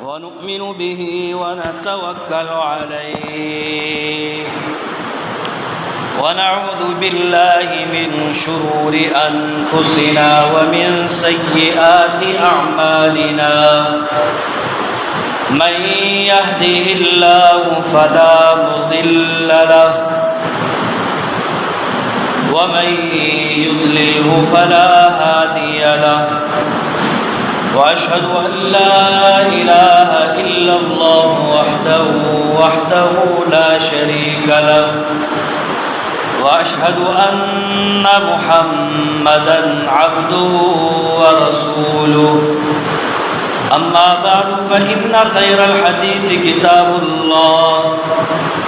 ونؤمن به ونتوكل عليه ونعوذ بالله من شرور أنفسنا ومن سيئات أعمالنا من يهده الله فلا مضل له ومن يضلله فلا هادي له وأشهد أن لا إله إلا الله وحده لا شريك له وأشهد أن محمدًا عبده ورسوله أما بعد فإن خير الحديث كتاب الله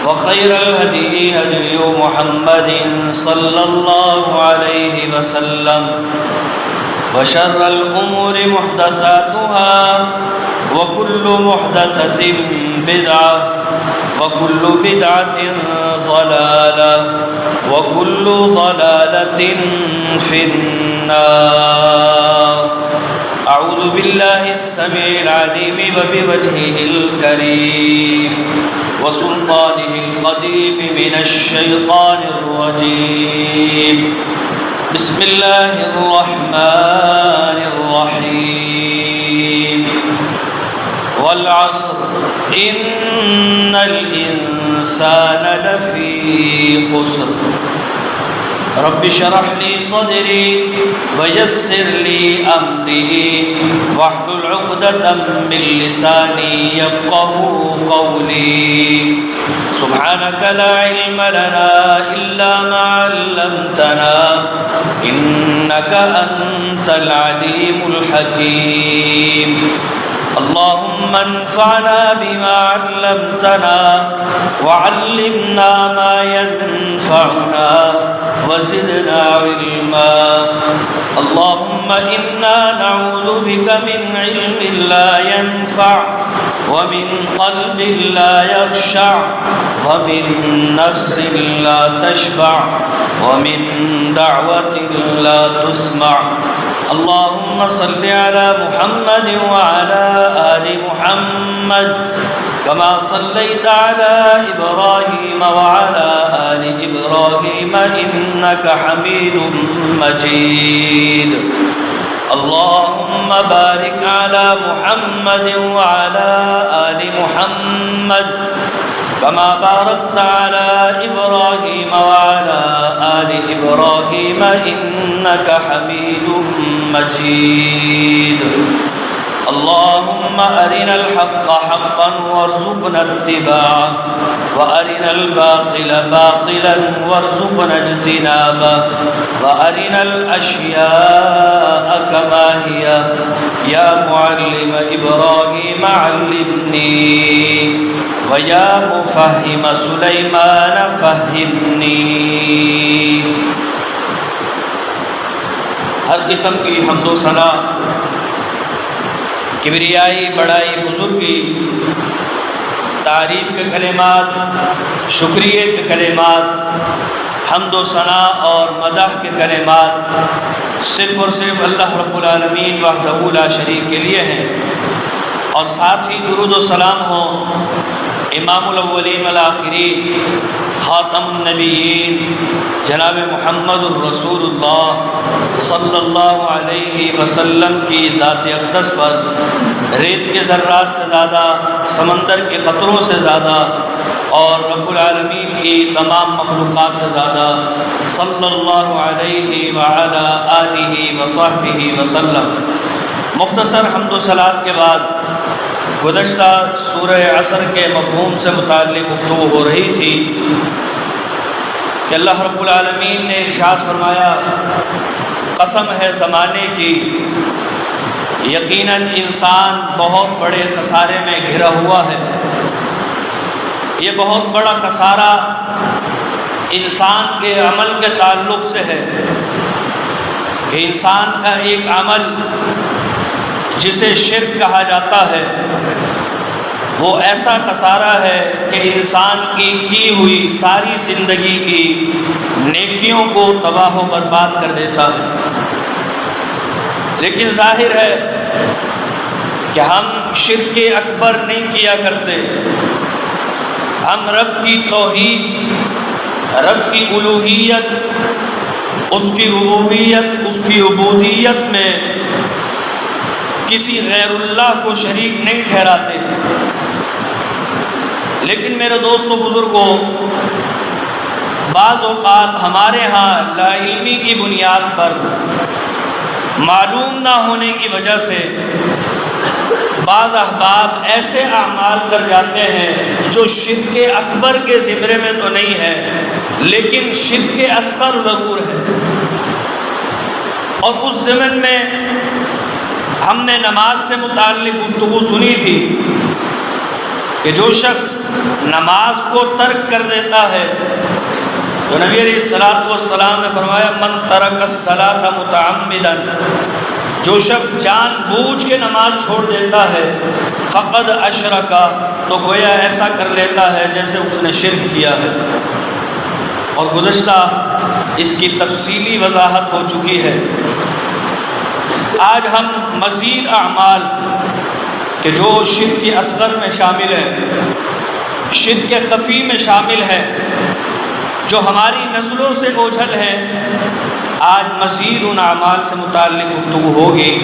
وخير الهدي هدي محمد صلى الله عليه وسلم وشر الأمور محدثاتها وكل محدثة بدعة وكل بدعة ضلالة وكل ضلالة في النار. أعوذ بالله السميع العليم وبوجهه الكريم وسلطانه القديم من الشيطان الرجيم. بسم الله الرحمن الرحيم. والعصر إن الإنسان لفي خسر. رب اشرح لي صدري ويسر لي أمري واحلل عقدة من لساني يفقهوا قولي. سبحانك لا علم لنا إلا ما علمتنا إنك أنت العليم الحكيم. اللهم انفعنا بما علمتنا وعلمنا ما ينفعنا وزدنا علما. اللهم إنا نعوذ بك من علم لا ينفع ومن قلب لا يخشع ومن نفس لا تشبع ومن دعوة لا تسمع. اللهم صل على محمد وعلى آل محمد كما صليت على إبراهيم وعلى آل إبراهيم إنك حميد مجيد. اللهم بارك على محمد وعلى آل محمد كما باركت على إبراهيم وعلى آل إبراهيم إنك حميد مجيد. اللهم أرنا الحق حقا وارزقنا اتباعه وأرنا الباطل باطلا وارزقنا اجتنابه وأرنا الأشياء كما هي. يا معلم إبراهيم علمني ويا مفهم سليمان فهمني. ہر قسم کی حمد و ثنا، کبریائی، بڑائی، بزرگی، تعریف کے کلمات، شکریہ کے کلمات، حمد و ثنا اور مدح کے کلمات صرف اور صرف اللہ رب العالمین وحدہ لا شریک کے لیے ہیں، اور ساتھ ہی درود و سلام ہو امام الاولین والآخرین، خاتم النبیین، جناب محمد الرسول اللہ صلی اللہ علیہ وسلم کی ذات اقدس پر، ریت کے ذرات سے زیادہ، سمندر کے قطروں سے زیادہ، اور رب العالمین کی تمام مخلوقات سے زیادہ، صلی اللہ علیہ وعلی آلہ وصحبہ وسلم. مختصر حمد و صلات کے بعد گزشتہ سورہ عصر کے مفہوم سے متعلق گفتگو ہو رہی تھی کہ اللہ رب العالمین نے ارشاد فرمایا، قسم ہے زمانے کی، یقیناً انسان بہت بڑے خسارے میں گھرا ہوا ہے. یہ بہت بڑا خسارہ انسان کے عمل کے تعلق سے ہے کہ انسان کا ایک عمل جسے شرک کہا جاتا ہے وہ ایسا خسارہ ہے کہ انسان کی ہوئی ساری زندگی کی نیکیوں کو تباہ و برباد کر دیتا ہے. لیکن ظاہر ہے کہ ہم شرک اکبر نہیں کیا کرتے، ہم رب کی توحید، رب کی الوہیت، اس کی ربوبیت، اس کی عبودیت میں کسی غیر اللہ کو شریک نہیں ٹھہراتے۔ لیکن میرے دوستوں بزرگوں، بعض اوقات ہمارے ہاں لا علمی کی بنیاد پر، معلوم نہ ہونے کی وجہ سے بعض احباب ایسے اعمال کر جاتے ہیں جو شرک اکبر کے زمرے میں تو نہیں ہے لیکن شرک اصغر ضرور ہے۔ اور اس زمن میں ہم نے نماز سے متعلق گفتگو سنی تھی کہ جو شخص نماز کو ترک کر دیتا ہے تو نبی علیہ الصلوۃ والسلام نے فرمایا من ترک الصلاۃ متعمدا، جو شخص جان بوجھ کے نماز چھوڑ دیتا ہے فقد اشرک، تو گویا ایسا کر لیتا ہے جیسے اس نے شرک کیا ہے۔ اور گزشتہ اس کی تفصیلی وضاحت ہو چکی ہے۔ آج ہم مزید اعمال کہ جو شرک اصغر میں شامل ہے، شرک خفی میں شامل ہے، جو ہماری نسلوں سے اوجھل ہے، آج مزید ان اعمال سے متعلق گفتگو ہوگی۔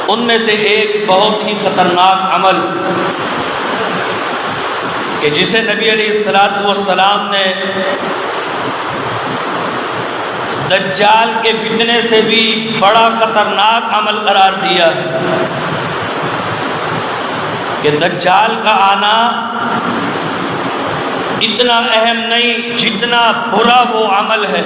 ان میں سے ایک بہت ہی خطرناک عمل کہ جسے نبی علیہ الصلوۃ والسلام نے دجال کے فتنے سے بھی بڑا خطرناک عمل قرار دیا ہے کہ دجال کا آنا اتنا اہم نہیں جتنا برا وہ عمل ہے۔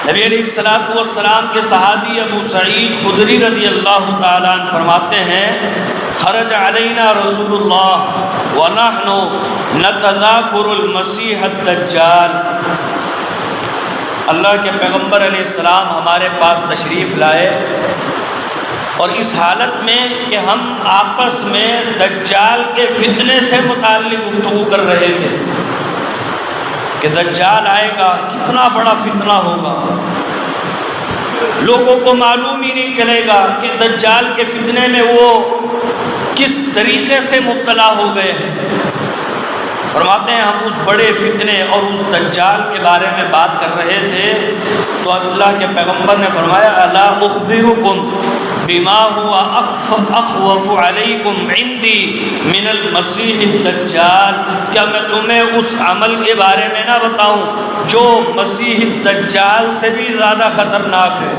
نبی علیہ الصلوۃ والسلام کے صحابی ابو سعید خدری رضی اللہ تعالیٰ عنہ فرماتے ہیں خرج علینا رسول اللہ ونحن نتذاکر المسیح الدجال، اللہ کے پیغمبر علیہ السلام ہمارے پاس تشریف لائے اور اس حالت میں کہ ہم آپس میں دجال کے فتنے سے متعلق گفتگو کر رہے تھے کہ دجال آئے گا، کتنا بڑا فتنہ ہوگا، لوگوں کو معلوم ہی نہیں چلے گا کہ دجال کے فتنے میں وہ کس طریقے سے مبتلا ہو گئے ہیں۔ فرماتے ہیں ہم اس بڑے فتنے اور اس دجال کے بارے میں بات کر رہے تھے تو اللہ کے پیغمبر نے فرمایا الا اخبرکم بما هو اخوف علیکم عندی من المسیح الدجال، کیا میں تمہیں اس عمل کے بارے میں نہ بتاؤں جو مسیح الدجال سے بھی زیادہ خطرناک ہے؟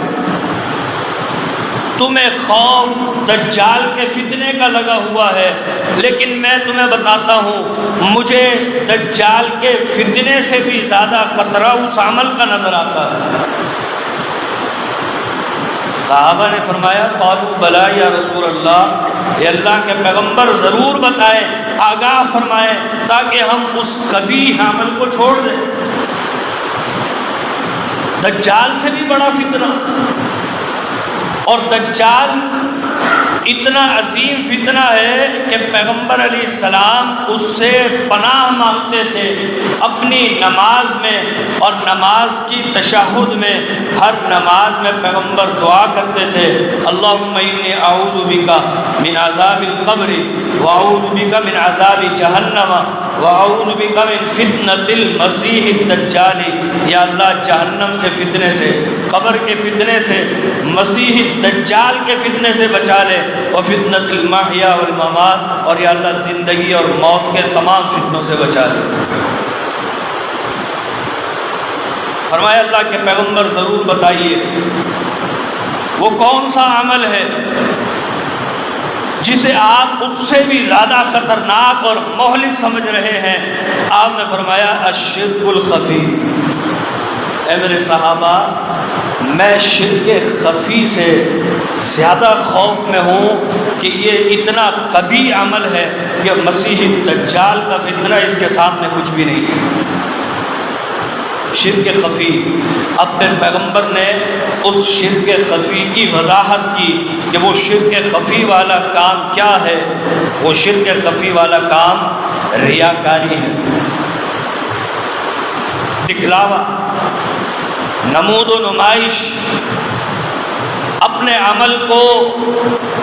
تمہیں خوف دجال کے فتنے کا لگا ہوا ہے لیکن میں تمہیں بتاتا ہوں مجھے دجال کے فتنے سے بھی زیادہ خطرہ اس عمل کا نظر آتا ہے۔ صحابہ نے فرمایا قالوا بلا یا رسول اللہ، اے اللہ کے پیغمبر ضرور بتائیں، آگاہ فرمائیں تاکہ ہم اس قبیح عمل کو چھوڑ دیں۔ دجال سے بھی بڑا فتنہ، اور دجال اتنا عظیم فتنہ ہے کہ پیغمبر علیہ السلام اس سے پناہ مانگتے تھے اپنی نماز میں، اور نماز کی تشہد میں ہر نماز میں پیغمبر دعا کرتے تھے اللہم انی اعوذ بک من عذاب القبر واعوذ بک من عذاب جہنم واعوذ بک من فتنۃ المسیح الدجال، یا اللہ جہنم کے فتنے سے، قبر کے فتنے سے، مسیح الدجال کے فتنے سے بچا لے، وفتنۃ المحیا والممات، اور یا اللہ زندگی اور موت کے تمام فتنوں سے بچا لے۔ فرمایا اللہ کے پیغمبر ضرور بتائیے وہ کون سا عمل ہے جسے آپ اس سے بھی زیادہ خطرناک اور مہلک سمجھ رہے ہیں؟ آپ نے فرمایا الشرک الخفی۔ اے میرے صحابہ، میں شرک خفی سے زیادہ خوف میں ہوں کہ یہ اتنا قبیح عمل ہے کہ مسیح دجال کا فتنہ اس کے سامنے کچھ بھی نہیں ہے۔ شرک خفی، اب پھر پیغمبر نے اس شرک خفی کی وضاحت کی کہ وہ شرک خفی والا کام کیا ہے۔ وہ شرک خفی والا کام ریاکاری ہے، دکھلاوا، نمود و نمائش، اپنے اپنے عمل کو،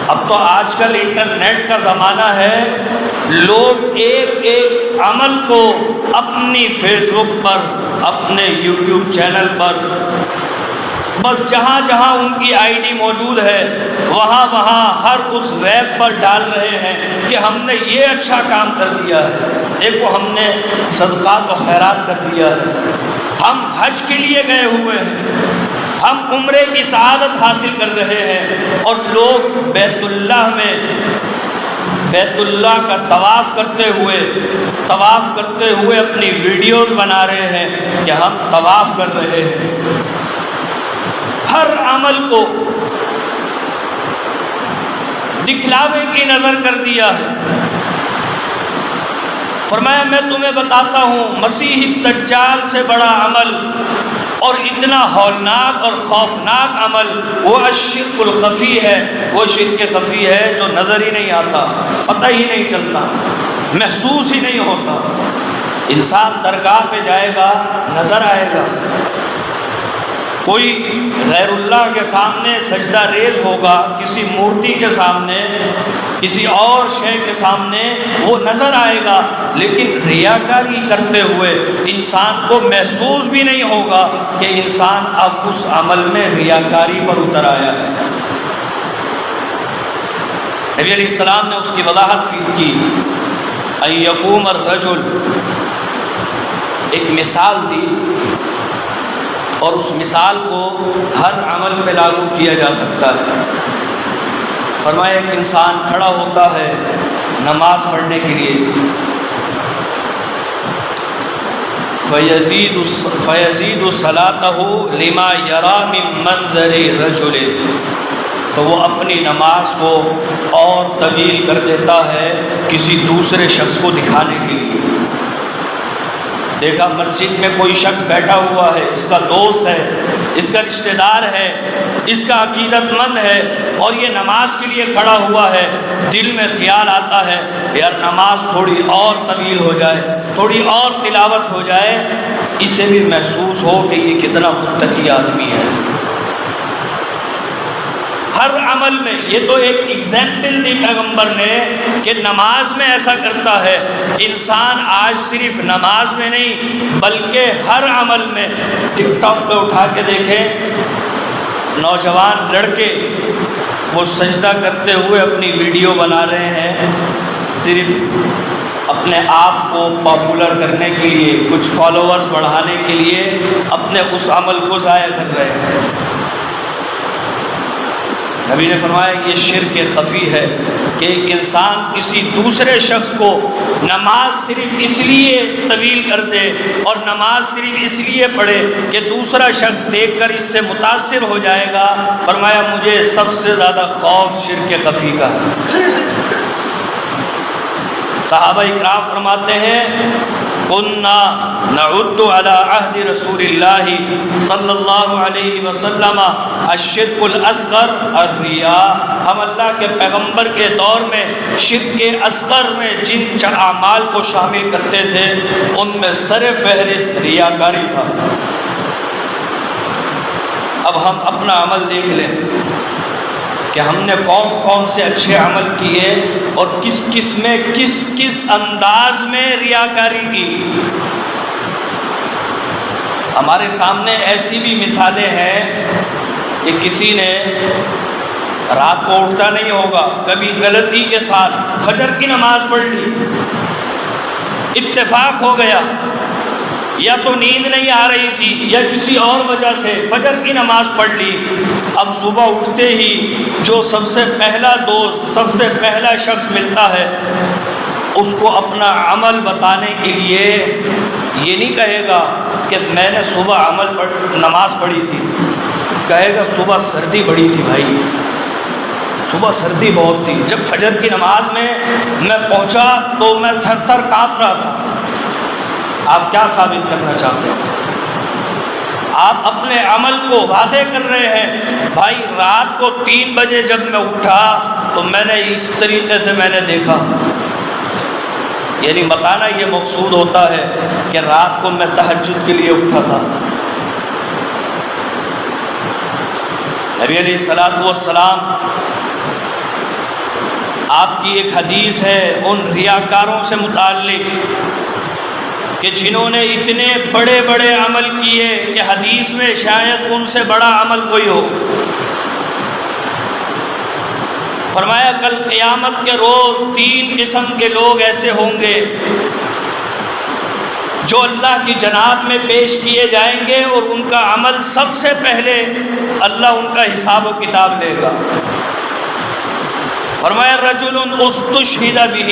اب تو آج کل انٹرنیٹ کا زمانہ ہے، لوگ ایک ایک عمل کو اپنی فیس بک پر، اپنے یوٹیوب چینل پر، بس جہاں جہاں ان کی آئی ڈی موجود ہے وہاں وہاں ہر اس ویب پر ڈال رہے ہیں کہ ہم نے یہ اچھا کام کر دیا ہے، دیکھو ہم نے صدقات و خیرات کر دیا ہے، ہم حج کے لیے گئے ہوئے ہیں، ہم عمرے کی سعادت حاصل کر رہے ہیں، اور لوگ بیت اللہ کا طواف کرتے ہوئے اپنی ویڈیوز بنا رہے ہیں کہ ہم طواف کر رہے ہیں۔ ہر عمل کو دکھلاوے کی نظر کر دیا ہے۔ فرمایا میں تمہیں بتاتا ہوں مسیح دجال سے بڑا عمل اور اتنا ہولناک اور خوفناک عمل وہ الشرک الخفی ہے، وہ شرک خفی ہے جو نظر ہی نہیں آتا، پتہ ہی نہیں چلتا، محسوس ہی نہیں ہوتا۔ انسان درگاہ پہ جائے گا نظر آئے گا، کوئی غیر اللہ کے سامنے سجدہ ریز ہوگا، کسی مورتی کے سامنے، کسی اور شے کے سامنے وہ نظر آئے گا، لیکن ریاکاری کرتے ہوئے انسان کو محسوس بھی نہیں ہوگا کہ انسان اب اس عمل میں ریاکاری پر اتر آیا ہے۔ نبی علیہ السلام نے اس کی وضاحت کی، ان یقوم الرجل، ایک مثال دی، اور اس مثال کو ہر عمل پہ لاگو کیا جا سکتا ہے۔ فرمایا ایک انسان کھڑا ہوتا ہے نماز پڑھنے کے لیے، فَيَزِيدُ صَلَاتَهُ لِمَا يَرَى مِن مَنظَرِ رَجُلٍ، تو وہ اپنی نماز کو اور طویل کر دیتا ہے کسی دوسرے شخص کو دکھانے کے لیے۔ دیکھا مسجد میں کوئی شخص بیٹھا ہوا ہے، اس کا دوست ہے، اس کا رشتہ دار ہے، اس کا عقیدت مند ہے، اور یہ نماز کے لیے کھڑا ہوا ہے، دل میں خیال آتا ہے یار نماز تھوڑی اور طویل ہو جائے، تھوڑی اور تلاوت ہو جائے، اسے بھی محسوس ہو کہ یہ کتنا متقی آدمی ہے۔ ہر عمل میں، یہ تو ایک ایگزامپل دی پیغمبر نے کہ نماز میں ایسا کرتا ہے انسان۔ آج صرف نماز میں نہیں بلکہ ہر عمل میں، ٹک ٹاک پہ اٹھا کے دیکھیں نوجوان لڑکے وہ سجدہ کرتے ہوئے اپنی ویڈیو بنا رہے ہیں، صرف اپنے آپ کو پاپولر کرنے کے لیے، کچھ فالوورز بڑھانے کے لیے اپنے اس عمل کو ضائع کر رہے ہیں۔ نبی نے فرمایا یہ شرک خفی ہے کہ ایک انسان کسی دوسرے شخص کو نماز صرف اس لیے طویل کر دے اور نماز صرف اس لیے پڑھے کہ دوسرا شخص دیکھ کر اس سے متاثر ہو جائے گا۔ فرمایا مجھے سب سے زیادہ خوف شرک خفی کا ہے۔ صحابہ اکرام فرماتے ہیں کنا نعد علی عہد رسول اللہ صلی اللہ علیہ وسلم الشرک الاصغر الریا، ہم اللہ کے پیغمبر کے دور میں شرک اصغر میں جن اعمال کو شامل کرتے تھے ان میں سر فہرست ریاکاری تھا۔ اب ہم اپنا عمل دیکھ لیں کہ ہم نے کون کون سے اچھے عمل کیے اور کس کس میں کس انداز میں ریاکاری کی۔ ہمارے سامنے ایسی بھی مثالیں ہیں کہ کسی نے رات کو اٹھتا نہیں ہوگا، کبھی غلطی کے ساتھ فجر کی نماز پڑھ لی، اتفاق ہو گیا، یا تو نیند نہیں آ رہی تھی یا کسی اور وجہ سے فجر کی نماز پڑھ لی، اب صبح اٹھتے ہی جو سب سے پہلا دوست، سب سے پہلا شخص ملتا ہے اس کو اپنا عمل بتانے کے لیے یہ نہیں کہے گا کہ میں نے صبح نماز پڑھی تھی، کہے گا صبح سردی بڑی تھی بھائی، صبح سردی بہت تھی، جب فجر کی نماز میں پہنچا تو میں تھر تھر کانپ رہا تھا۔ آپ کیا ثابت کرنا چاہتے ہیں؟ آپ اپنے عمل کو واضح کر رہے ہیں، بھائی رات کو 3 بجے جب میں اٹھا تو میں نے اس طریقے سے میں نے دیکھا، یعنی بتانا یہ مقصود ہوتا ہے کہ رات کو میں تہجد کے لیے اٹھا تھا۔ نبی علیہ الصلوۃ والسلام آپ کی ایک حدیث ہے ان ریاکاروں سے متعلق کہ جنہوں نے اتنے بڑے بڑے عمل کیے کہ حدیث میں شاید ان سے بڑا عمل کوئی ہو. فرمایا کل قیامت کے روز 3 قسم کے لوگ ایسے ہوں گے جو اللہ کی جناب میں پیش کیے جائیں گے اور ان کا عمل سب سے پہلے اللہ ان کا حساب و کتاب لے گا. فرمایا رجل استشہد بہ،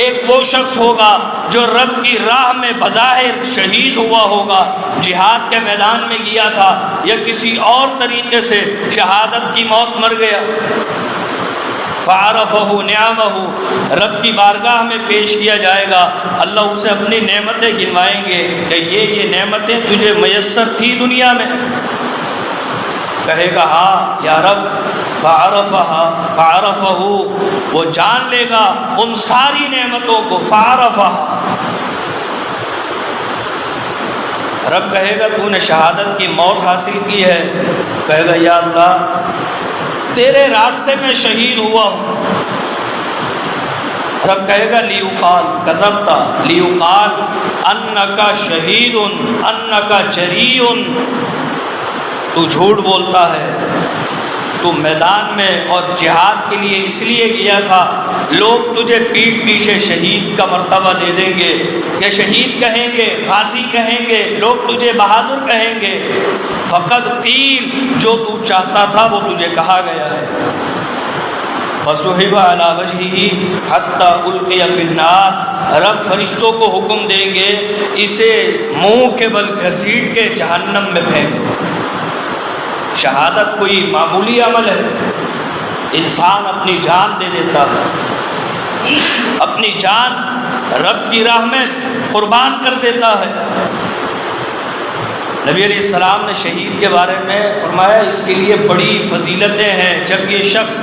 ایک وہ شخص ہوگا جو رب کی راہ میں بظاہر شہید ہوا ہوگا، جہاد کے میدان میں گیا تھا یا کسی اور طریقے سے شہادت کی موت مر گیا. فعرفہ نعمہ، رب کی بارگاہ میں پیش کیا جائے گا، اللہ اسے اپنی نعمتیں گنوائیں گے کہ یہ نعمتیں تجھے میسر تھی دنیا میں. کہے گا ہاں یا رب. فعرفہ، وہ جان لے گا ان ساری نعمتوں کو. فعرفہ، رب کہے گا تو نے شہادت کی موت حاصل کی ہے. کہے گا یا اللہ تیرے راستے میں شہید ہوا ہوں. رب کہے گا لیقال کذبت، لیقال انک شہید انک جریء، تو جھوٹ بولتا ہے، تو میدان میں اور جہاد کے لیے اس لیے گیا تھا. لوگ تجھے پیٹھ پیچھے شہید کا مرتبہ دے دیں گے کہ شہید کہیں گے، غازی کہیں گے، لوگ تجھے بہادر کہیں گے. فقط قیل، جو تو چاہتا تھا وہ تجھے کہا گیا ہے. وَصُحِبَ عَلَى وَجْهِهِ حَتَّى أُلْقِيَ فِي النَّارِ، رب فرشتوں کو حکم دیں گے اسے منہ کے بل گھسیٹ کے جہنم میں پھینک دو. شہادت کوئی معمولی عمل ہے؟ انسان اپنی جان دے دیتا ہے، اپنی جان رب کی راہ میں قربان کر دیتا ہے. نبی علیہ السلام نے شہید کے بارے میں فرمایا اس کے لیے بڑی فضیلتیں ہیں. جب یہ شخص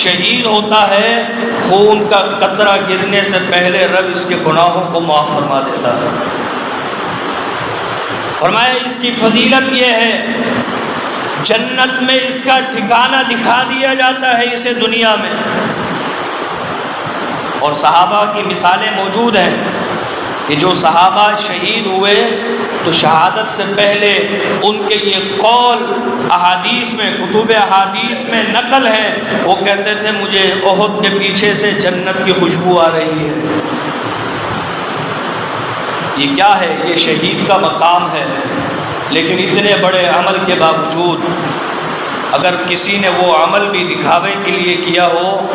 شہید ہوتا ہے خون کا قطرہ گرنے سے پہلے رب اس کے گناہوں کو معاف فرما دیتا ہے. فرمایا اس کی فضیلت یہ ہے جنت میں اس کا ٹھکانہ دکھا دیا جاتا ہے اسے دنیا میں. اور صحابہ کی مثالیں موجود ہیں کہ جو صحابہ شہید ہوئے تو شہادت سے پہلے ان کے یہ قول احادیث میں، کتب احادیث میں نقل ہے، وہ کہتے تھے مجھے احد کے پیچھے سے جنت کی خوشبو آ رہی ہے. یہ کیا ہے؟ یہ شہید کا مقام ہے. لیکن اتنے بڑے عمل کے باوجود اگر کسی نے وہ عمل بھی دکھاوے کے لیے کیا ہو،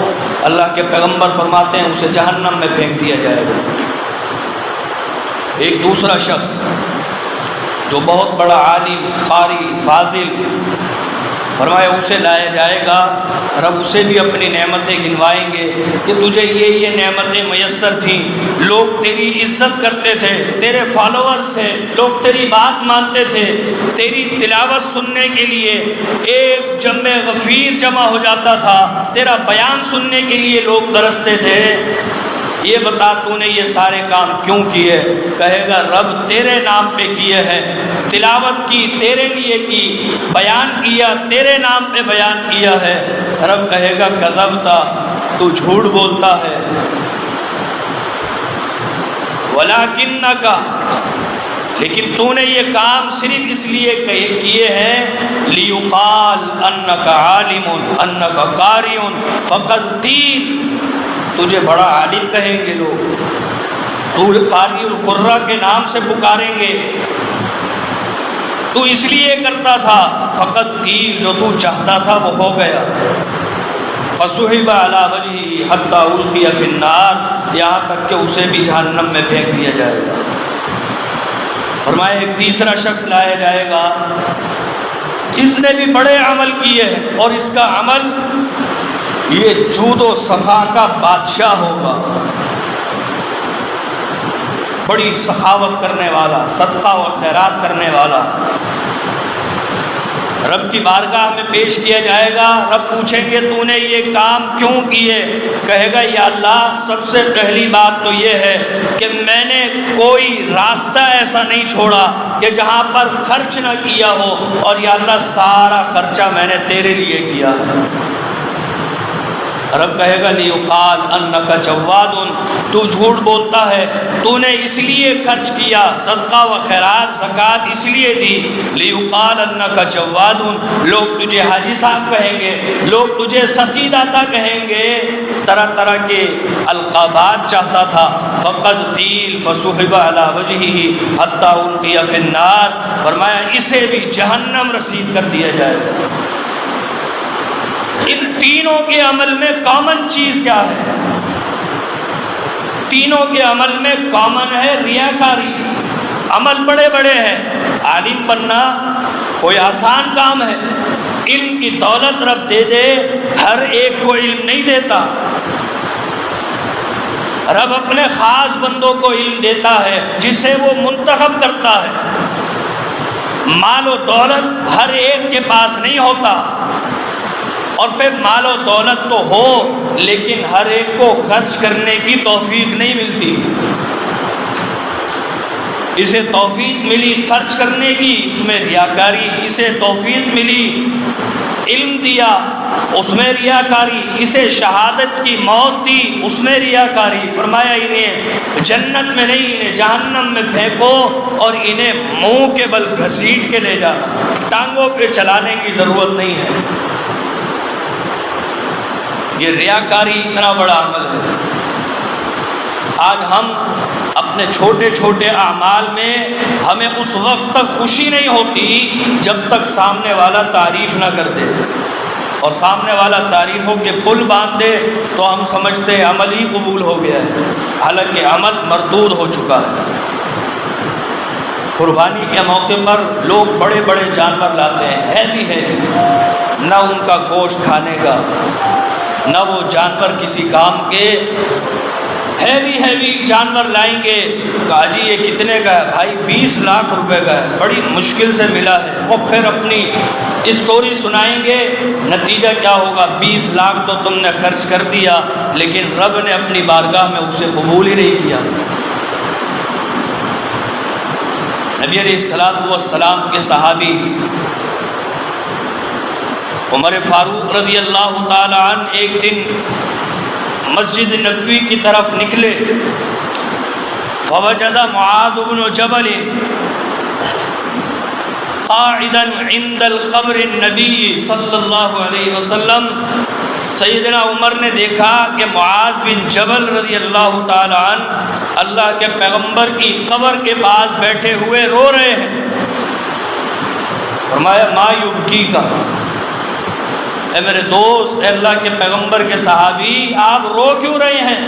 اللہ کے پیغمبر فرماتے ہیں اسے جہنم میں پھینک دیا جائے گا. ایک دوسرا شخص جو بہت بڑا عالم، قاری، فاضل، فرمایا اسے لایا جائے گا، رب اسے بھی اپنی نعمتیں گنوائیں گے کہ تجھے یہ نعمتیں میسر تھیں، لوگ تیری عزت کرتے تھے، تیرے فالوورز تھے، لوگ تیری بات مانتے تھے، تیری تلاوت سننے کے لیے ایک جمع غفیر جمع ہو جاتا تھا، تیرا بیان سننے کے لیے لوگ ترستے تھے. یہ بتا تو نے یہ سارے کام کیوں کیے؟ کہے گا رب تیرے نام پہ کیے ہیں، تلاوت کی تیرے لیے کی، بیان کیا تیرے نام پہ بیان کیا ہے. رب کہے گا کذبت، تو جھوٹ بولتا ہے. وَلَكِنَّكَ، لیکن تو نے یہ کام صرف اس لیے کیے ہیں لِيُقَالَ أَنَّكَ عَالِمٌ أَنَّكَ قَارِئٌ فَقَدْ قِيلَ، تجھے بڑا عالم کہیں گے لوگ، تو قاری القرہ کے نام سے پکاریں گے، تو اس لیے کرتا تھا. فقط قیل، جو تو چاہتا تھا وہ ہو گیا. فَصُحِبَ عَلَى وَجْهِهِ حَتَّى أُلْقِيَ فِي النَّارِ، یہاں تک کہ اسے بھی جہنم میں پھینک دیا جائے گا. فرمایا ایک تیسرا شخص لایا جائے گا، اس نے بھی بڑے عمل کیے ہیں اور اس کا عمل یہ جود و سخا کا بادشاہ ہوگا، بڑی سخاوت کرنے والا، صدقہ و خیرات کرنے والا. رب کی بارگاہ میں پیش کیا جائے گا. رب پوچھیں گے تو نے یہ کام کیوں کیے؟ کہے گا یا اللہ سب سے پہلی بات تو یہ ہے کہ میں نے کوئی راستہ ایسا نہیں چھوڑا کہ جہاں پر خرچ نہ کیا ہو، اور یا اللہ سارا خرچہ میں نے تیرے لیے کیا ہے. رب کہے گا لیقال انک جواد، تو جھوٹ بولتا ہے، تو نے اس لیے خرچ کیا، صدقہ و خیرات زکوٰۃ اس لیے دی. لیقال انک جواد، لوگ تجھے حاجی صاحب کہیں گے، لوگ تجھے سخی داتا کہیں گے، طرح طرح کے القابات چاہتا تھا. فقد قیل فسحب علی وجہہ حتی القی فی النار، فرمایا اسے بھی جہنم رسید کر دیا جائے گا. ان تینوں کے عمل میں کامن چیز کیا ہے؟ تینوں کے عمل میں کامن ہے ریاکاری. عمل بڑے بڑے ہیں، عالم بننا کوئی آسان کام ہے. علم کی دولت رب دے دے، ہر ایک کو علم نہیں دیتا. رب اپنے خاص بندوں کو علم دیتا ہے جسے وہ منتخب کرتا ہے. مال و دولت ہر ایک کے پاس نہیں ہوتا، اور پھر مال و دولت تو ہو لیکن ہر ایک کو خرچ کرنے کی توفیق نہیں ملتی. اسے توفیق ملی خرچ کرنے کی، اس میں ریاکاری. اسے توفیق ملی علم دیا، اس میں ریاکاری. اسے شہادت کی موت دی، اس میں ریاکاری. فرمایا انہیں جنت میں نہیں، انہیں جہنم میں پھینکو، اور انہیں منہ کے بل گھسیٹ کے لے جانا، ٹانگوں پہ چلانے کی ضرورت نہیں ہے. یہ ریاکاری اتنا بڑا عمل ہے. آج ہم اپنے چھوٹے چھوٹے اعمال میں ہمیں اس وقت تک خوشی نہیں ہوتی جب تک سامنے والا تعریف نہ کر دے، اور سامنے والا تعریفوں کے پل باندھ دے تو ہم سمجھتے ہیں عمل ہی قبول ہو گیا ہے، حالانکہ عمل مردود ہو چکا ہے. قربانی کے موقع پر لوگ بڑے بڑے جانور لاتے ہیں، ہیوی نہ ان کا گوشت کھانے کا، نہ وہ جانور کسی کام کے. ہیوی جانور لائیں گے، کہا جی یہ کتنے کا ہے؟ بھائی 20 لاکھ روپے کا ہے، بڑی مشکل سے ملا ہے. وہ پھر اپنی اسٹوری سنائیں گے. نتیجہ کیا ہوگا؟ 20 لاکھ تو تم نے خرچ کر دیا، لیکن رب نے اپنی بارگاہ میں اسے قبول ہی نہیں کیا. نبی علیہ الصلوۃ والسلام کے صحابی عمر فاروق رضی اللہ تعالی عنہ ایک دن مسجد نبوی کی طرف نکلے. فوجد معاذ بن جبل قاعدا عند القبر النبی صلی اللہ علیہ وسلم. سیدنا عمر نے دیکھا کہ معاذ بن جبل رضی اللہ تعالی عنہ اللہ کے پیغمبر کی قبر کے پاس بیٹھے ہوئے رو رہے ہیں. فرمایا ما یبکی کا، اے میرے دوست، اے اللہ کے پیغمبر کے صحابی، آپ رو کیوں رہے ہیں؟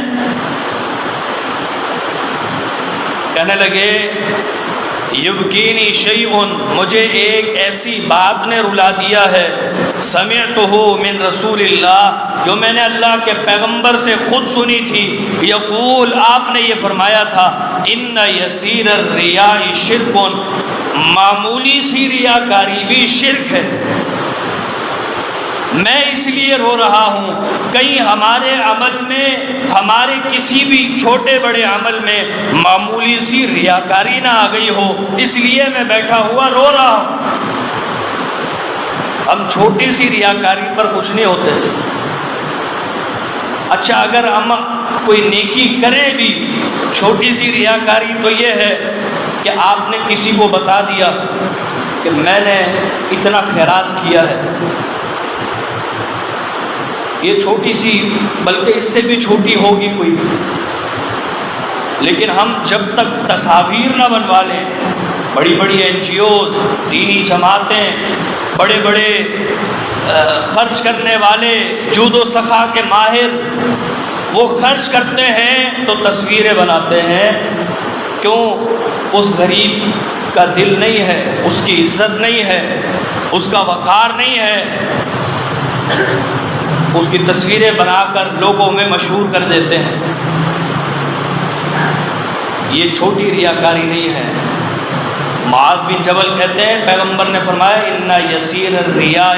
کہنے لگے یبکینی شیء، مجھے ایک ایسی بات نے رلا دیا ہے، سمعتہ من رسول اللہ، جو میں نے اللہ کے پیغمبر سے خود سنی تھی. یقول، آپ نے یہ فرمایا تھا، ان یسیر الریاء شرک، معمولی سی ریاکاری بھی شرک ہے. میں اس لیے رو رہا ہوں کہیں ہمارے عمل میں، ہمارے کسی بھی چھوٹے بڑے عمل میں معمولی سی ریاکاری نہ آ گئی ہو، اس لیے میں بیٹھا ہوا رو رہا ہوں. ہم چھوٹی سی ریاکاری پر خوش نہیں ہوتے. اچھا اگر ہم کوئی نیکی کریں بھی، چھوٹی سی ریاکاری تو یہ ہے کہ آپ نے کسی کو بتا دیا کہ میں نے اتنا خیرات کیا ہے. یہ چھوٹی سی، بلکہ اس سے بھی چھوٹی ہوگی کوئی، لیکن ہم جب تک تصاویر نہ بنوا لیں، بڑی بڑی NGOز، دینی جماعتیں، بڑے بڑے خرچ کرنے والے، جود و سخا کے ماہر، وہ خرچ کرتے ہیں تو تصویریں بناتے ہیں. کیوں؟ اس غریب کا دل نہیں ہے، اس کی عزت نہیں ہے، اس کا وقار نہیں ہے. اس کی تصویریں بنا کر لوگوں میں مشہور کر دیتے ہیں. یہ چھوٹی ریاکاری نہیں ہے. معاذ بن جبل کہتے ہیں پیغمبر نے فرمایا ان یسیر الریاء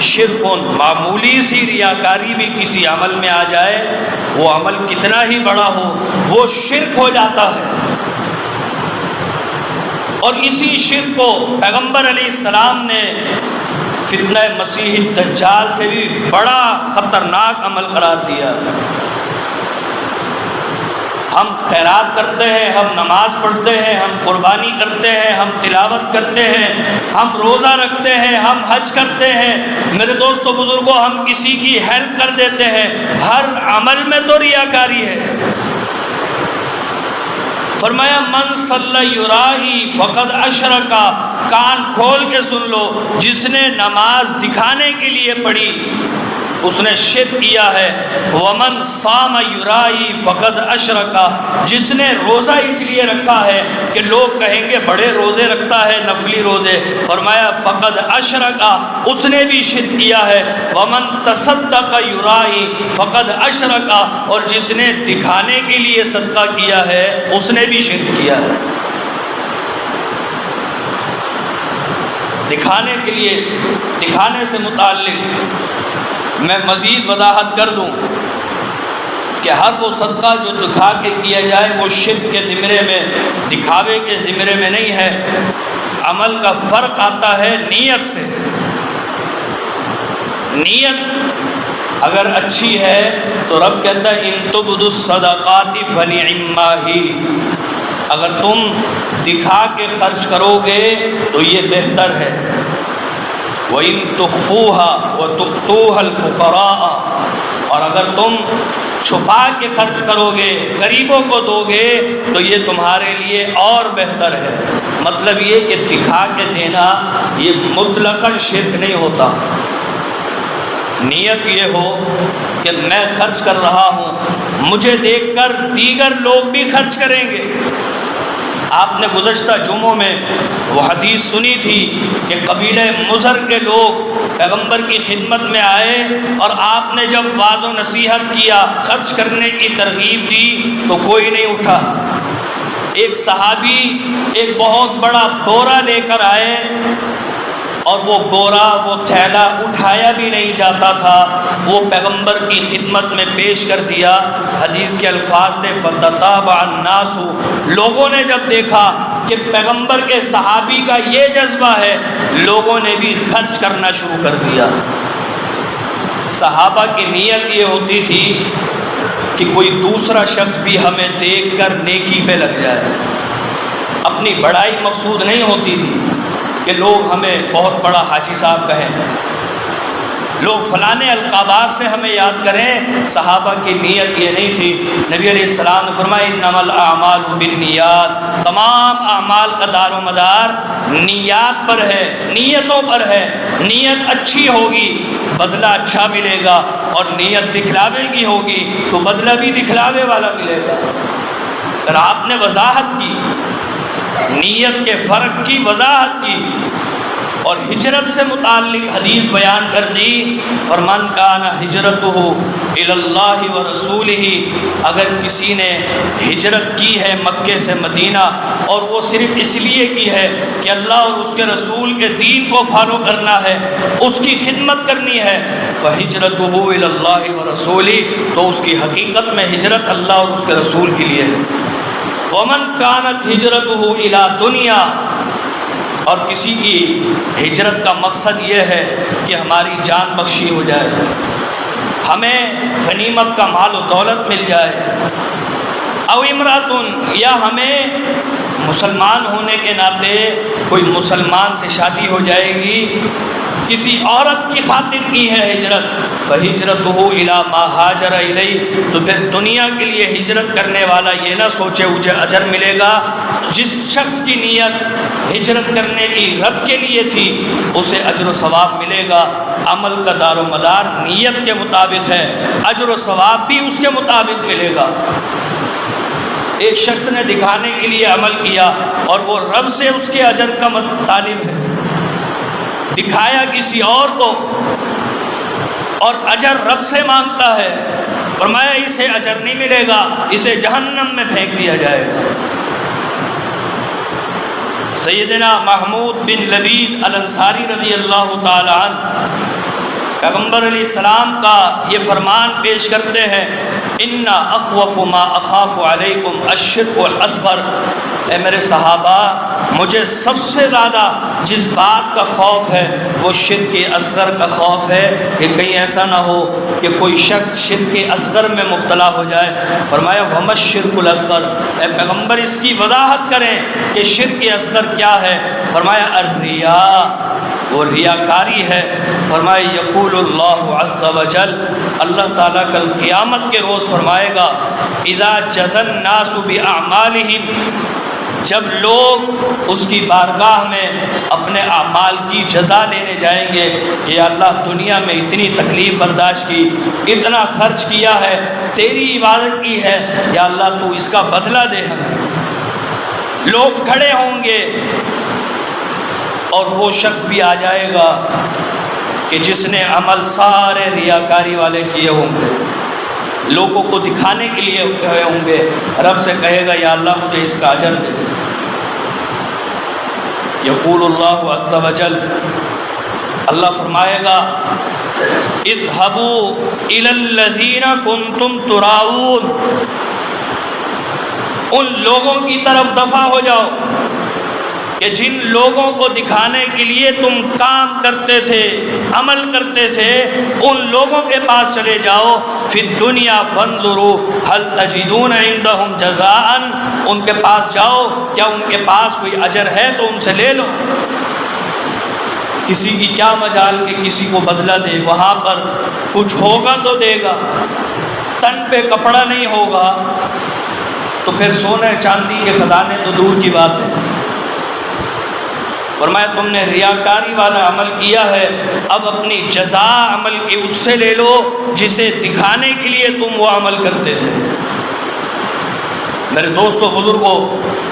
شرک، معمولی سی ریاکاری بھی کسی عمل میں آ جائے، وہ عمل کتنا ہی بڑا ہو وہ شرک ہو جاتا ہے۔ اور اسی شرک کو پیغمبر علیہ السلام نے فتنہ مسیح الدجال سے بھی بڑا خطرناک عمل قرار دیا۔ ہم خیرات کرتے ہیں، ہم نماز پڑھتے ہیں، ہم قربانی کرتے ہیں، ہم تلاوت کرتے ہیں، ہم روزہ رکھتے ہیں، ہم حج کرتے ہیں، میرے دوستو بزرگوں ہم کسی کی ہیلپ کر دیتے ہیں، ہر عمل میں تو ریاکاری ہے۔ فرمایا من صلی یرائی فقد اشرکا، کان کھول کے سن لو، جس نے نماز دکھانے کے لیے پڑھی اس نے شرک کیا ہے۔ ومن صام یرائی فقد اشرکا، جس نے روزہ اس لیے رکھا ہے کہ لوگ کہیں گے بڑے روزے رکھتا ہے، نفلی روزے، فرمایا فقد اشرکا، اس نے بھی شرک کیا ہے۔ ومن تصدق یرائی فقد اشرکا، اور جس نے دکھانے کے لیے صدقہ کیا ہے اس نے بھی شرک کیا ہے۔ دکھانے کے لیے، دکھانے سے متعلق میں مزید وضاحت کر دوں کہ ہر وہ صدقہ جو دکھا کے کیا جائے وہ شرک کے زمرے میں، دکھاوے کے زمرے میں نہیں ہے۔ عمل کا فرق آتا ہے نیت سے۔ نیت اگر اچھی ہے تو رب کہتا ہے ان تبدوا الصدقات فنعما ہی، اگر تم دکھا کے خرچ کرو گے تو یہ بہتر ہے۔ وَإِن تُخْفُوهَا وَتُؤْتُوهَا الْفُقَرَاءَ، اور اگر تم چھپا کے خرچ کرو گے، غریبوں کو دو گے تو یہ تمہارے لیے اور بہتر ہے۔ مطلب یہ کہ دکھا کے دینا یہ مطلقاً شرک نہیں ہوتا۔ نیت یہ ہو کہ میں خرچ کر رہا ہوں، مجھے دیکھ کر دیگر لوگ بھی خرچ کریں گے۔ آپ نے گزشتہ جمعوں میں وہ حدیث سنی تھی کہ قبیلہ مضر کے لوگ پیغمبر کی خدمت میں آئے اور آپ نے جب واعظ و نصیحت کیا، خرچ کرنے کی ترغیب دی تو کوئی نہیں اٹھا۔ ایک صحابی ایک بہت بڑا بورا لے کر آئے اور وہ بورا، وہ تھیلا اٹھایا بھی نہیں جاتا تھا، وہ پیغمبر کی خدمت میں پیش کر دیا۔ حدیث کے الفاظ تھے فَتَتَابَعَ النَّاسُ، لوگوں نے جب دیکھا کہ پیغمبر کے صحابی کا یہ جذبہ ہے، لوگوں نے بھی خرچ کرنا شروع کر دیا۔ صحابہ کی نیت یہ ہوتی تھی کہ کوئی دوسرا شخص بھی ہمیں دیکھ کر نیکی پہ لگ جائے، اپنی بڑائی مقصود نہیں ہوتی تھی کہ لوگ ہمیں بہت بڑا حاجی صاحب کہیں، لوگ فلانے القابات سے ہمیں یاد کریں۔ صحابہ کی نیت یہ نہیں تھی۔ نبی علیہ السلام نے فرمایا انما الاعمال بالنیات، تمام اعمال کا دار و مدار نیات پر ہے، نیتوں پر ہے۔ نیت اچھی ہوگی بدلہ اچھا ملے گا، اور نیت دکھلاوے کی ہوگی تو بدلہ بھی دکھلاوے والا ملے گا۔ اگر آپ نے وضاحت کی، نیت کے فرق کی وضاحت کی، اور ہجرت سے متعلق حدیث بیان کر دی، اور من کان ہجرتہ الی اللہ ورسولہ، اگر کسی نے ہجرت کی ہے مکے سے مدینہ اور وہ صرف اس لیے کی ہے کہ اللہ اور اس کے رسول کے دین کو فالو کرنا ہے، اس کی خدمت کرنی ہے، فہجرتہ الی اللہ ورسولہ، تو اس کی حقیقت میں ہجرت اللہ اور اس کے رسول کے لیے ہے۔ ومن کانت ہجرتہ الی دنیا، اور کسی کی ہجرت کا مقصد یہ ہے کہ ہماری جان بخشی ہو جائے، ہمیں غنیمت کا مال و دولت مل جائے، او امراتن، یا ہمیں مسلمان ہونے کے ناطے کوئی مسلمان سے شادی ہو جائے گی، کسی عورت کی خاطر کی ہے ہجرت، فہجرتہ الی ما ہاجر الیہ، تو پھر دنیا کے لیے ہجرت کرنے والا یہ نہ سوچے مجھے اجر ملے گا۔ جس شخص کی نیت ہجرت کرنے کی رب کے لیے تھی اسے اجر و ثواب ملے گا۔ عمل کا دار و مدار نیت کے مطابق ہے، اجر و ثواب بھی اس کے مطابق ملے گا۔ ایک شخص نے دکھانے کے لیے عمل کیا اور وہ رب سے اس کے اجر کا طالب ہے، دکھایا کسی اور کو اور اجر رب سے مانگتا ہے، فرمایا اسے اجر نہیں ملے گا، اسے جہنم میں پھینک دیا جائے گا۔ سیدنا محمود بن لبید الانصاری رضی اللہ تعالی عنہ پیغمبر علیہ السلام کا یہ فرمان پیش کرتے ہیں، ان اخوف ما اخاف علیکم الشرک الاصغر، اے میرے صحابہ مجھے سب سے زیادہ جس بات کا خوف ہے وہ شرک اصغر کا خوف ہے کہ کہیں ایسا نہ ہو کہ کوئی شخص شرک اصغر میں مبتلا ہو جائے۔ فرمایا وما الشرک الاصغر، اے پیغمبر اس کی وضاحت کریں کہ شرک اصغر کیا ہے۔ فرمایا الریا، وہ ریاکاری ہے۔ فرمایا یقول اللہ عز وجل، اللہ تعالیٰ کل قیامت کے روز فرمائے گا اذا جزى الناس باعمالهم، جب لوگ اس کی بارگاہ میں اپنے اعمال کی جزا لینے جائیں گے کہ یا اللہ دنیا میں اتنی تکلیف برداشت کی، اتنا خرچ کیا ہے، تیری عبادت کی ہے، یا اللہ تو اس کا بدلہ دے ہمیں۔ لوگ کھڑے ہوں گے اور وہ شخص بھی آ جائے گا کہ جس نے عمل سارے ریاکاری والے کیے ہوں گے، لوگوں کو دکھانے کے لیے کہے ہوں گے، رب سے کہے گا یا اللہ مجھے اس کا اجر دے۔ یقول اللہ عز وجل، اللہ فرمائے گا اذهبوا الى الذین کنتم تراؤون، ان لوگوں کی طرف دفع ہو جاؤ کہ جن لوگوں کو دکھانے کے لیے تم کام کرتے تھے، عمل کرتے تھے، ان لوگوں کے پاس چلے جاؤ۔ فی الدنیا فانظروا هل تجدون عندهم جزاء، ان کے پاس جاؤ، کیا ان کے پاس کوئی اجر ہے تو ان سے لے لو۔ کسی کی کیا مجال کہ کسی کو بدلہ دے، وہاں پر کچھ ہوگا تو دے گا، تن پہ کپڑا نہیں ہوگا تو پھر سونے چاندی کے خزانے تو دور کی بات ہے۔ فرمایا تم نے ریاکاری والا عمل کیا ہے، اب اپنی جزا عمل کی اس سے لے لو جسے دکھانے کے لیے تم وہ عمل کرتے تھے۔ میرے دوستو بزرگوں،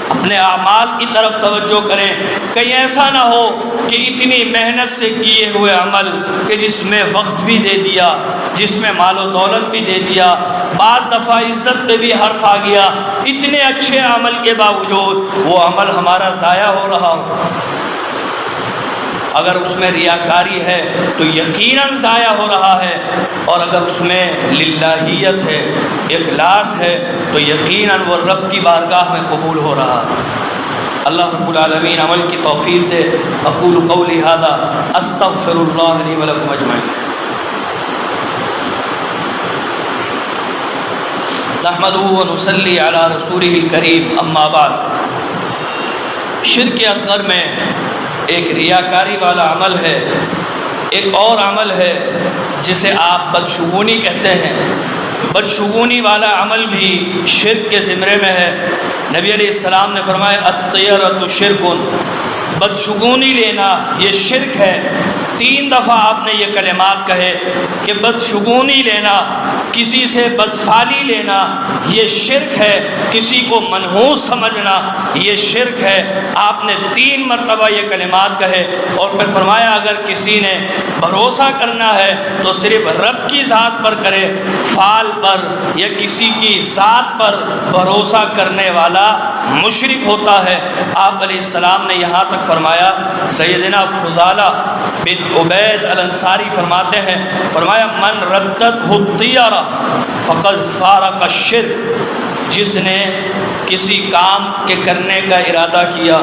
اپنے اعمال کی طرف توجہ کریں، کہیں ایسا نہ ہو کہ اتنی محنت سے کیے ہوئے عمل کہ جس میں وقت بھی دے دیا، جس میں مال و دولت بھی دے دیا، بعض دفعہ عزت پہ بھی حرف آ گیا، اتنے اچھے عمل کے باوجود وہ عمل ہمارا ضائع ہو رہا ہو۔ اگر اس میں ریاکاری ہے تو یقیناً ضائع ہو رہا ہے، اور اگر اس میں للہیت ہے، اخلاص ہے، تو یقیناً وہ رب کی بارگاہ میں قبول ہو رہا ہے۔ اللہ رب العالمین عمل کی توفیق دے۔ اقول قولی ھذا استغفر اللہ لی ولکم اجمعین۔ نحمدہ ونصلی علی رسولہ الکریم، اما بعد۔ شرک اصغر میں ایک ریاکاری والا عمل ہے، ایک اور عمل ہے جسے آپ بدشگونی کہتے ہیں۔ بدشگونی والا عمل بھی شرک کے زمرے میں ہے۔ نبی علیہ السلام نے فرمایا الطیرۃ شرک، بدشگونی لینا یہ شرک ہے۔ 3 دفعہ آپ نے یہ کلمات کہے کہ بدشگونی لینا، کسی سے بدفعلی لینا یہ شرک ہے، کسی کو منحوس سمجھنا یہ شرک ہے۔ آپ نے 3 مرتبہ یہ کلمات کہے، اور پھر فرمایا اگر کسی نے بھروسہ کرنا ہے تو صرف رب کی ذات پر کرے، فعال پر یا کسی کی ذات پر بھروسہ کرنے والا مشرک ہوتا ہے۔ آپ علیہ السلام نے یہاں تک فرمایا، سیدنا فضالہ بن عبید الانصاری فرماتے ہیں، فرمایا من ردت الطیرہ فقد فارق الشرک، جس نے کسی کام کے کرنے کا ارادہ کیا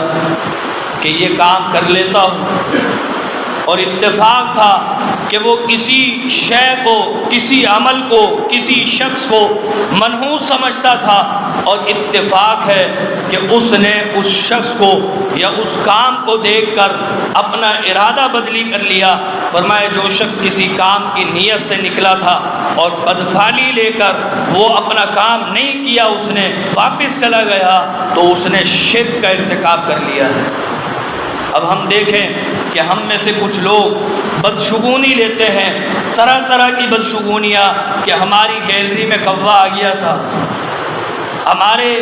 کہ یہ کام کر لیتا ہوں، اور اتفاق تھا کہ وہ کسی شے کو، کسی عمل کو، کسی شخص کو منحوس سمجھتا تھا، اور اتفاق ہے کہ اس نے اس شخص کو یا اس کام کو دیکھ کر اپنا ارادہ بدلی کر لیا۔ فرمایا جو شخص کسی کام کی نیت سے نکلا تھا اور بدفعلی لے کر وہ اپنا کام نہیں کیا، اس نے واپس چلا گیا تو اس نے شرک کا ارتکاب کر لیا ہے۔ اب ہم دیکھیں کہ ہم میں سے کچھ لوگ بدشگونی لیتے ہیں، طرح طرح کی بدشگونیاں، کہ ہماری گیلری میں کوا آ گیا تھا، ہمارے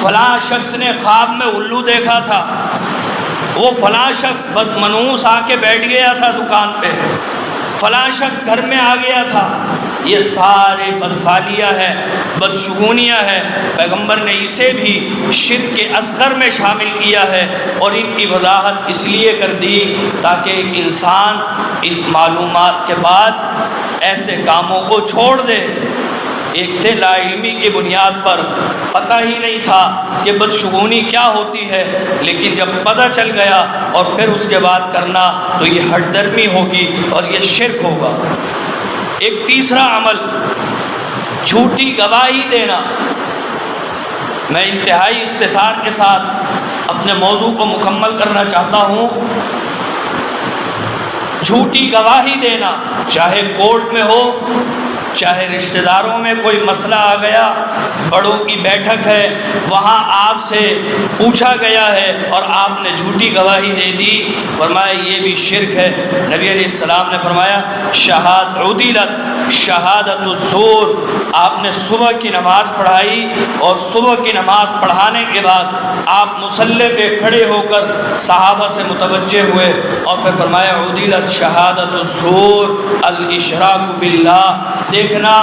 فلاں شخص نے خواب میں الو دیکھا تھا، وہ فلاں شخص بدمنوس آ کے بیٹھ گیا تھا دکان پہ، فلاں شخص گھر میں آ گیا تھا، یہ سارے بدفعلیاں ہیں، بدشگونیاں ہیں۔ پیغمبر نے اسے بھی شرک کے اصغر میں شامل کیا ہے، اور ان کی وضاحت اس لیے کر دی تاکہ انسان اس معلومات کے بعد ایسے کاموں کو چھوڑ دے۔ ایک تھے لا علمی کی بنیاد پر، پتہ ہی نہیں تھا کہ بدشگونی کیا ہوتی ہے، لیکن جب پتہ چل گیا اور پھر اس کے بعد کرنا تو یہ ہٹ درمی ہوگی اور یہ شرک ہوگا۔ ایک تیسرا عمل جھوٹی گواہی دینا۔ میں انتہائی اختصار کے ساتھ اپنے موضوع کو مکمل کرنا چاہتا ہوں۔ جھوٹی گواہی دینا، چاہے کورٹ میں ہو، چاہے رشتہ داروں میں کوئی مسئلہ آ گیا، بڑوں کی بیٹھک ہے، وہاں آپ سے پوچھا گیا ہے اور آپ نے جھوٹی گواہی دے دی، فرمایا یہ بھی شرک ہے۔ نبی علیہ السلام نے فرمایا شہادت الزور، آپ نے صبح کی نماز پڑھائی اور صبح کی نماز پڑھانے کے بعد آپ مصلی پہ کھڑے ہو کر صحابہ سے متوجہ ہوئے اور پھر فرمایا عدلت شہادت الزور الاشراک باللہ، دیکھنا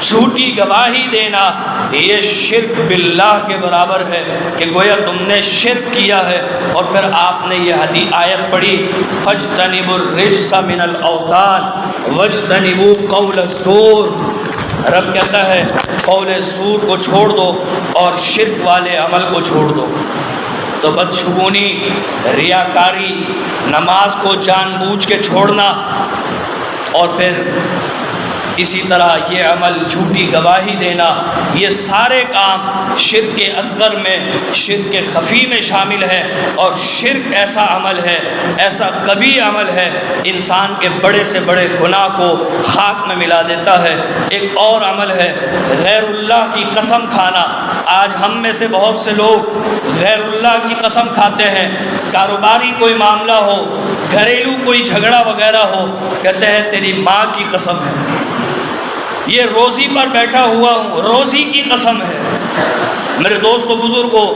جھوٹی گواہی دینا یہ شرک باللہ کے برابر ہے کہ گویا تم نے شرک کیا ہے۔ اور پھر آپ نے یہ حدیث آیت پڑھی فاجتنبوا الرجس من الاوثان واجتنبوا قول الزور، رب کہتا ہے قول زور کو چھوڑ دو اور شرک والے عمل کو چھوڑ دو۔ تو بدشگونی، ریاکاری، نماز کو جان بوجھ کے چھوڑنا، اور پھر اسی طرح یہ عمل جھوٹی گواہی دینا، یہ سارے کام شرک کے اصغر میں، شرک کے خفی میں شامل ہے۔ اور شرک ایسا عمل ہے، ایسا کبھی عمل ہے، انسان کے بڑے سے بڑے گناہ کو خاک میں ملا دیتا ہے۔ ایک اور عمل ہے غیر اللہ کی قسم کھانا۔ آج ہم میں سے بہت سے لوگ غیر اللہ کی قسم کھاتے ہیں، کاروباری کوئی معاملہ ہو، گھریلو کوئی جھگڑا وغیرہ ہو، کہتے ہیں تیری ماں کی قسم ہے، یہ روزی پر بیٹھا ہوا ہوں، روزی کی قسم ہے۔ میرے دوستو بزرگوں،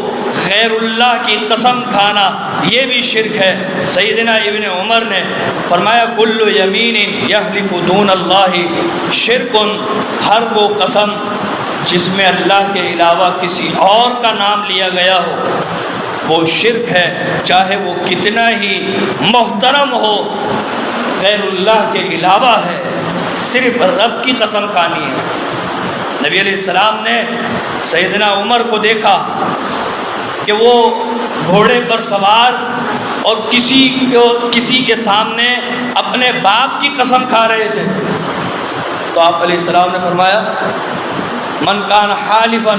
غیر اللہ کی قسم کھانا یہ بھی شرک ہے۔ سیدنا ابن عمر نے فرمایا کل یمین یحلف دون اللہ شرک، ہر وہ قسم جس میں اللہ کے علاوہ کسی اور کا نام لیا گیا ہو وہ شرک ہے، چاہے وہ کتنا ہی محترم ہو، غیر اللہ کے علاوہ ہے، صرف رب کی قسم کھانی ہے۔ نبی علیہ السلام نے سیدنا عمر کو دیکھا کہ وہ گھوڑے پر سوار اور کسی کے سامنے اپنے باپ کی قسم کھا رہے تھے، تو آپ علیہ السلام نے فرمایا من کان حالفا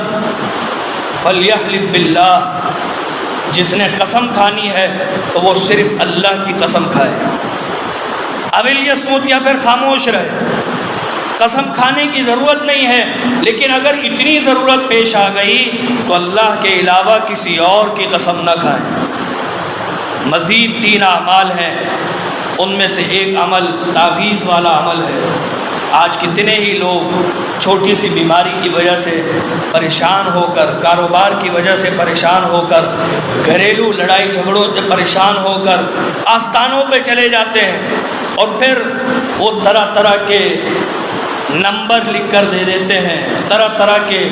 فلیحلف باللہ، جس نے قسم کھانی ہے تو وہ صرف اللہ کی قسم کھائے، الیصمت یا پھر خاموش رہے۔ قسم کھانے کی ضرورت نہیں ہے، لیکن اگر اتنی ضرورت پیش آ گئی تو اللہ کے علاوہ کسی اور کی قسم نہ کھائیں۔ مزید 3 اعمال ہیں، ان میں سے ایک عمل تعویذ والا عمل ہے۔ آج کتنے ہی لوگ چھوٹی سی بیماری کی وجہ سے پریشان ہو کر، کاروبار کی وجہ سے پریشان ہو کر، گھریلو لڑائی جھگڑوں سے پریشان ہو کر آستانوں پہ چلے جاتے ہیں، اور پھر وہ طرح طرح کے نمبر لکھ کر دے دیتے ہیں، طرح طرح کے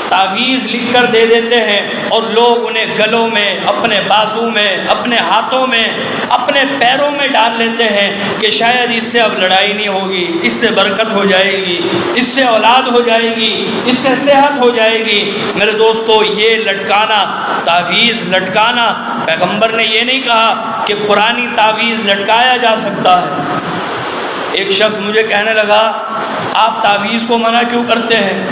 تعویذ لکھ کر دے دیتے ہیں، اور لوگ انہیں گلوں میں، اپنے بازو میں، اپنے ہاتھوں میں، اپنے پیروں میں ڈال لیتے ہیں کہ شاید اس سے اب لڑائی نہیں ہوگی، اس سے برکت ہو جائے گی، اس سے اولاد ہو جائے گی، اس سے صحت ہو جائے گی۔ میرے دوستو، یہ لٹکانا، تعویذ لٹکانا، پیغمبر نے یہ نہیں کہا کہ قرآنی تعویذ لٹکایا جا سکتا ہے۔ ایک شخص مجھے کہنے لگا آپ تعویذ کو منع کیوں کرتے ہیں؟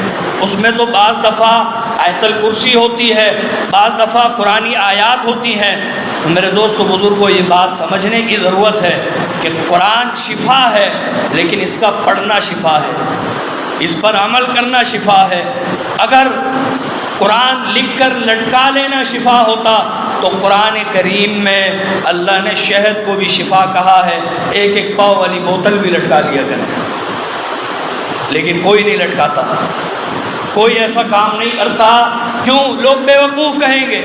اس میں تو بعض دفعہ آیت الکرسی ہوتی ہے، بعض دفعہ قرآنی آیات ہوتی ہیں۔ میرے دوستو بزرگوں، یہ بات سمجھنے کی ضرورت ہے کہ قرآن شفا ہے، لیکن اس کا پڑھنا شفا ہے، اس پر عمل کرنا شفا ہے۔ اگر قرآن لکھ کر لٹکا لینا شفا ہوتا تو قرآن کریم میں اللہ نے شہد کو بھی شفا کہا ہے، 1 پاؤ والی بوتل بھی لٹکا دیا کریں، لیکن کوئی نہیں لٹکاتا، کوئی ایسا کام نہیں کرتا۔ کیوں؟ لوگ بیوقوف کہیں گے۔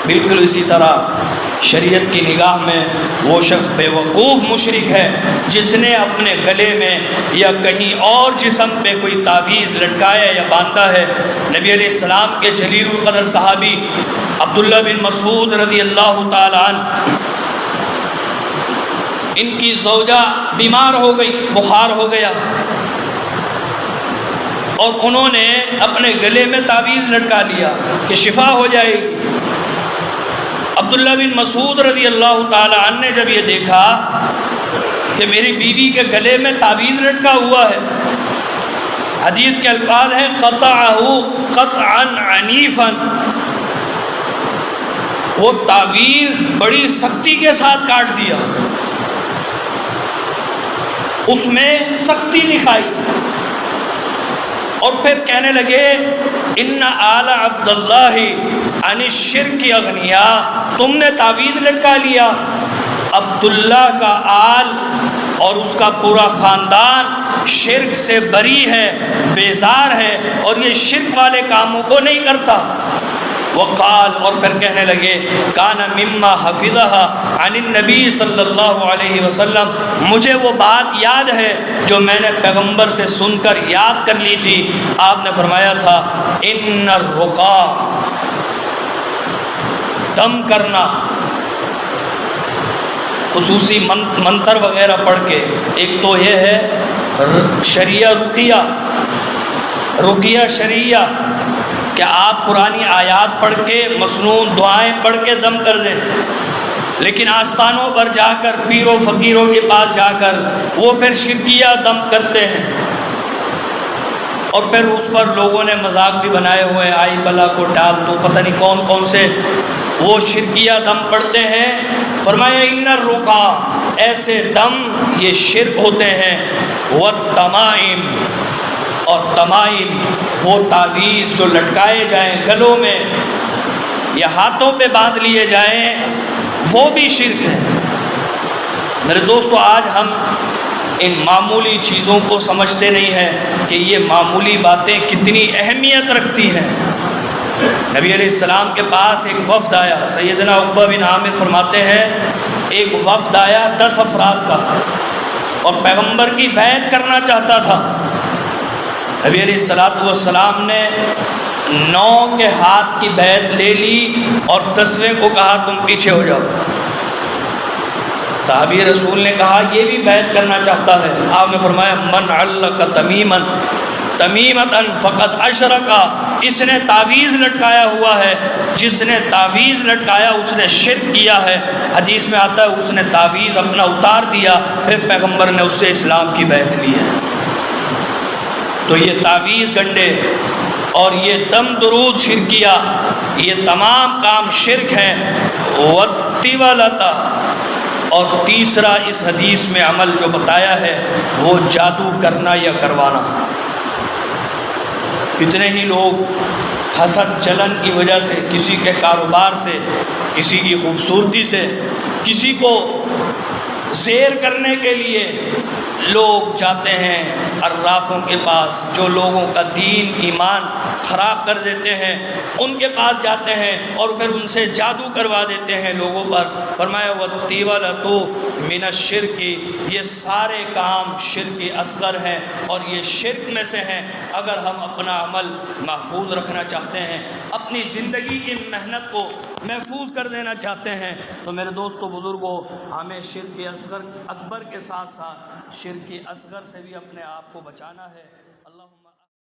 بالکل اسی طرح شریعت کی نگاہ میں وہ شخص بیوقوف مشرک ہے جس نے اپنے گلے میں یا کہیں اور جسم پہ کوئی تعویذ لٹکایا یا باندھا ہے۔ نبی علیہ السلام کے جلیل القدر صحابی عبداللہ بن مسعود رضی اللہ تعالیٰ عنہ، ان کی زوجہ بیمار ہو گئی، بخار ہو گیا، اور انہوں نے اپنے گلے میں تعویذ لٹکا لیا کہ شفا ہو جائے گی۔ عبداللہ بن مسعود رضی اللہ تعالیٰ عنہ نے جب یہ دیکھا کہ میری بیوی کے گلے میں تعویذ لٹکا ہوا ہے، حدیث کے الفاظ ہیں قطعہ قطعا عنیفا، وہ تعویذ بڑی سختی کے ساتھ کاٹ دیا، اس میں سختی دکھائی، اور پھر کہنے لگے ان آل عبداللہ عن الشرک اغنیاء، تم نے تعویذ لٹکا لیا، عبداللہ کا آل اور اس کا پورا خاندان شرک سے بری ہے، بیزار ہے، اور یہ شرک والے کاموں کو نہیں کرتا۔ وقال، اور پھر کہنے لگے کان مما حفظها عن النبی صلی اللہ علیہ وسلم، مجھے وہ بات یاد ہے جو میں نے پیغمبر سے سن کر یاد کر لی تھی۔ آپ نے فرمایا تھا ان الرقا، دم کرنا، خصوصی منتر وغیرہ پڑھ کے، ایک تو یہ ہے شریعہ رقیہ شریعہ کہ آپ قرآنی آیات پڑھ کے، مسنون دعائیں پڑھ کے دم کر دیں، لیکن آستانوں پر جا کر، پیروں فقیروں کے پاس جا کر وہ پھر شرکیہ دم کرتے ہیں، اور پھر اس پر لوگوں نے مذاق بھی بنائے ہوئے، آئی بلا کو ٹال دو، پتہ نہیں کون کون سے وہ شرکیہ دم پڑھتے ہیں۔ فرمایا ان الرقا، ایسے دم یہ شرک ہوتے ہیں، والتمائم، اور تمائم وہ تعویذ جو لٹکائے جائیں گلوں میں یا ہاتھوں پہ باندھ لیے جائیں، وہ بھی شرک ہے۔ میرے دوستو، آج ہم ان معمولی چیزوں کو سمجھتے نہیں ہیں کہ یہ معمولی باتیں کتنی اہمیت رکھتی ہیں۔ نبی علیہ السلام کے پاس ایک وفد آیا، سیدنا عقبہ بن عامر فرماتے ہیں ایک وفد آیا 10 افراد کا، اور پیغمبر کی بیعت کرنا چاہتا تھا۔ نبی علیہ السلام نے 9 کے ہاتھ کی بیعت لے لی اور 10ویں کو کہا تم پیچھے ہو جاؤ۔ صحابی رسول نے کہا یہ بھی بیعت کرنا چاہتا ہے۔ آپ نے فرمایا من علق تمیمۃ فقد اشرک، اس نے تعویذ لٹکایا ہوا ہے، جس نے تعویذ لٹکایا اس نے شرک کیا ہے۔ حدیث میں آتا ہے اس نے تعویذ اپنا اتار دیا، پھر پیغمبر نے اس سے اسلام کی بیعت لی ہے۔ تو یہ تعویذ گنڈے اور یہ دم درود شرکیہ، یہ تمام کام شرک ہیں۔ وَالطِّوَلَةَ، اور تیسرا اس حدیث میں عمل جو بتایا ہے وہ جادو کرنا یا کروانا۔ کتنے ہی لوگ حسد جلن کی وجہ سے، کسی کے کاروبار سے، کسی کی خوبصورتی سے، کسی کو زیر کرنے کے لیے لوگ جاتے ہیں عرافوں کے پاس، جو لوگوں کا دین ایمان خراب کر دیتے ہیں، ان کے پاس جاتے ہیں اور پھر ان سے جادو کروا دیتے ہیں لوگوں پر۔ فرمایا وَالطِّوَلَةُ مِنَ الشِّرْكِ، یہ سارے کام شرک اصغر ہیں اور یہ شرک میں سے ہیں۔ اگر ہم اپنا عمل محفوظ رکھنا چاہتے ہیں، اپنی زندگی کی محنت کو محفوظ کر دینا چاہتے ہیں، تو میرے دوستو بزرگوں، ہمیں شرک اصغر اکبر کے ساتھ ساتھ شرک اصغر سے بھی اپنے آپ کو بچانا ہے۔